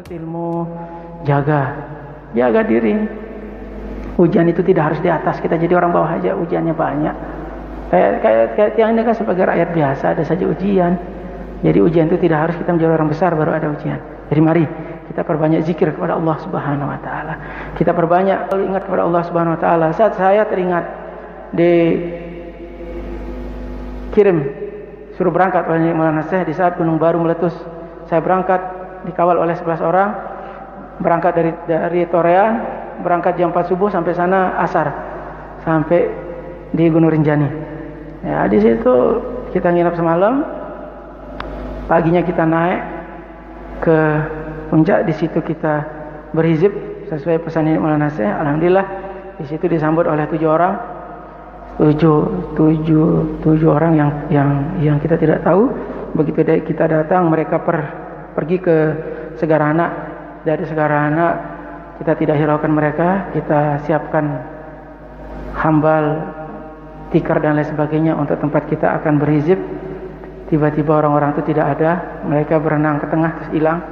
ilmu, jaga diri. Ujian itu tidak harus di atas kita jadi orang bawah aja, ujiannya banyak. Kayak yang ini kan sebagai rakyat biasa ada saja ujian. Jadi ujian itu tidak harus kita menjadi orang besar baru ada ujian. Jadi mari kita perbanyak zikir kepada Allah Subhanahu wa taala. Kita perbanyak ingat kepada Allah Subhanahu wa taala. Saat saya teringat dikirim suruh berangkat oleh Maulana Syekh di saat Gunung Baru meletus. Saya berangkat dikawal oleh 11 orang. Berangkat dari Torean, berangkat jam 4 subuh sampai sana asar. Sampai di Gunung Rinjani. Ya, di situ kita nginap semalam. Paginya kita naik ke puncak, di situ kita berhizib sesuai pesan Maulana Syekh. Alhamdulillah di situ disambut oleh 7 orang. 7 orang yang kita tidak tahu. Begitu kita datang, mereka pergi ke Segarana. Dari Segarana kita tidak hiraukan mereka, kita siapkan hambal, tikar dan lain sebagainya untuk tempat kita akan berhizib. Tiba-tiba orang-orang itu tidak ada, mereka berenang ke tengah terus hilang.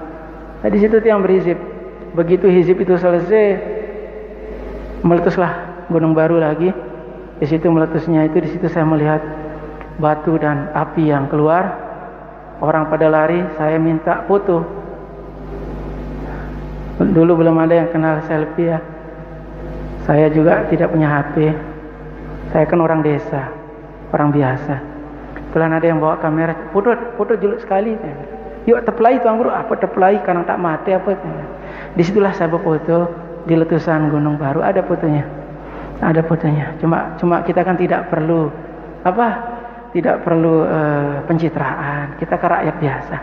Nah, di situ yang berhizib. Begitu hizib itu selesai, meletuslah Gunung Baru lagi. Di situ meletusnya itu, di situ saya melihat batu dan api yang keluar. Orang pada lari, saya minta foto. Dulu belum ada yang kenal selfie ya. Saya juga tidak punya HP. Saya kan orang desa, orang biasa. Kebetulan ada yang bawa kamera, foto juluk sekali. Yuk teplai tuan guru, apa teplai karena tak mati apa. Disitulah saya berfoto di letusan Gunung Baru, ada fotonya. Ada fotonya. Cuma kita kan tidak perlu tidak perlu pencitraan. Kita kan rakyat biasa.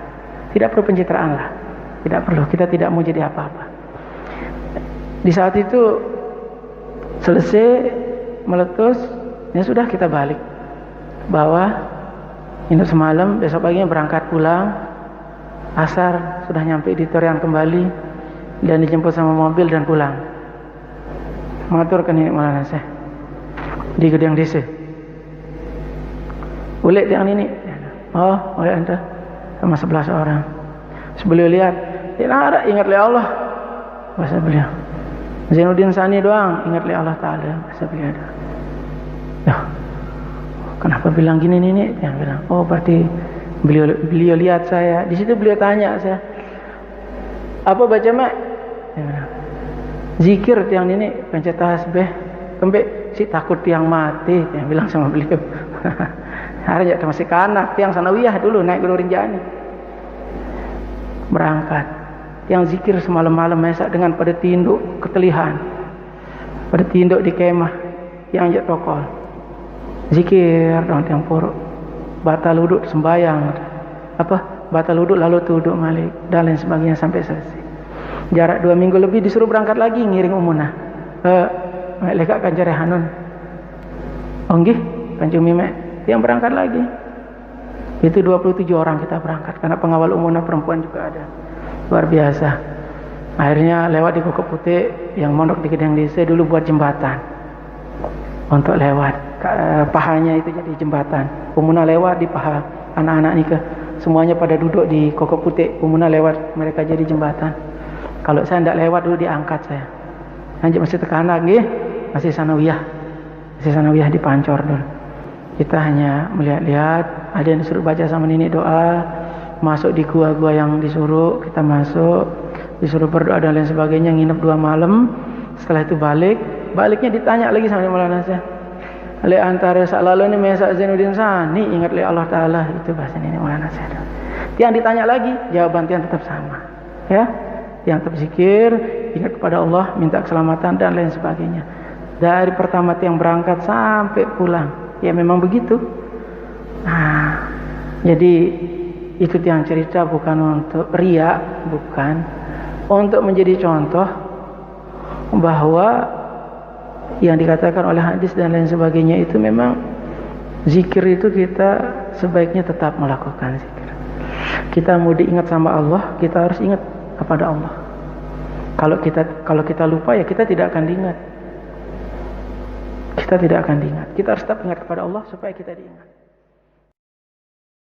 Tidak perlu pencitraan lah. Tidak perlu. Kita tidak mau jadi apa-apa. Di saat itu selesai meletus, ya sudah kita balik. Bawah nginep semalam, besok paginya berangkat pulang. Asar sudah nyampe di Torian kembali dan dijemput sama mobil dan pulang. Matur kan ini Maulana Syekh di Gedang Desa. Ulek yang ini. Oh, oleh anda sama 11 orang. Sebelum lihat, tidak ada ingat oleh Allah. Bahasa beliau. Zainuddin Sani doang ingat oleh Allah Taala. Bahasa beliau ada. Loh, kenapa bilang gini nih? Dia bilang, oh berarti beliau lihat saya. Di situ beliau tanya saya, apa baca mak? Dia bilang, zikir tiang ini pencet tasbih. Kembali si takut tiang mati. Dia bilang sama beliau. Hari ya masih kanak tiang sanawiyah dulu naik Gunung Rinjani. Berangkat yang zikir semalam-malam mesak dengan pada tinduk ketelihan, pada tinduk di kemah yang jat tokol zikir dong tiang porok batal wuduk sembayang batal wuduk lalu tuduk malik dan lain sebagainya sampai selesai. Jarak 2 minggu lebih disuruh berangkat lagi ngiring umunah lekak kan jare hanun onggih kancumi mek yang berangkat lagi. Itu 27 orang kita berangkat karena pengawal umunah perempuan juga ada. Luar biasa. Akhirnya lewat di Kokok Putih yang mondok di Gedang Desa dulu buat jembatan. Untuk lewat pahanya itu jadi jembatan. Umunah lewat di paha anak-anak nikah. Semuanya pada duduk di Kokok Putih. Umunah lewat mereka jadi jembatan. Kalau saya tidak lewat dulu diangkat saya. Lanjut masih tekanan nggih. Masih sanawiyah di Pancor dulu. Kita hanya melihat-lihat, ada yang disuruh baca sama nenek doa, masuk di gua-gua yang disuruh, kita masuk, disuruh berdoa dan lain sebagainya, nginep 2 malam. Setelah itu baliknya ditanya lagi sama Maulana Syekh. Le antara salalu ini mesak Zainuddin Sani, ingat le Allah Taala, itu bahasa nenek Maulana Syekh. Yang ditanya lagi, jawaban tiang tetap sama. Ya, yang tetap zikir, ingat kepada Allah, minta keselamatan dan lain sebagainya. Dari pertama tiang berangkat sampai pulang. Ya memang begitu. Nah, jadi itu yang cerita bukan untuk riya, bukan untuk menjadi contoh bahwa yang dikatakan oleh hadis dan lain sebagainya itu memang zikir itu kita sebaiknya tetap melakukan zikir. Kita mau diingat sama Allah, kita harus ingat kepada Allah. Kalau kita lupa ya kita tidak akan diingat. Kita tidak akan diingat. Kita harus tetap ingat kepada Allah supaya kita diingat.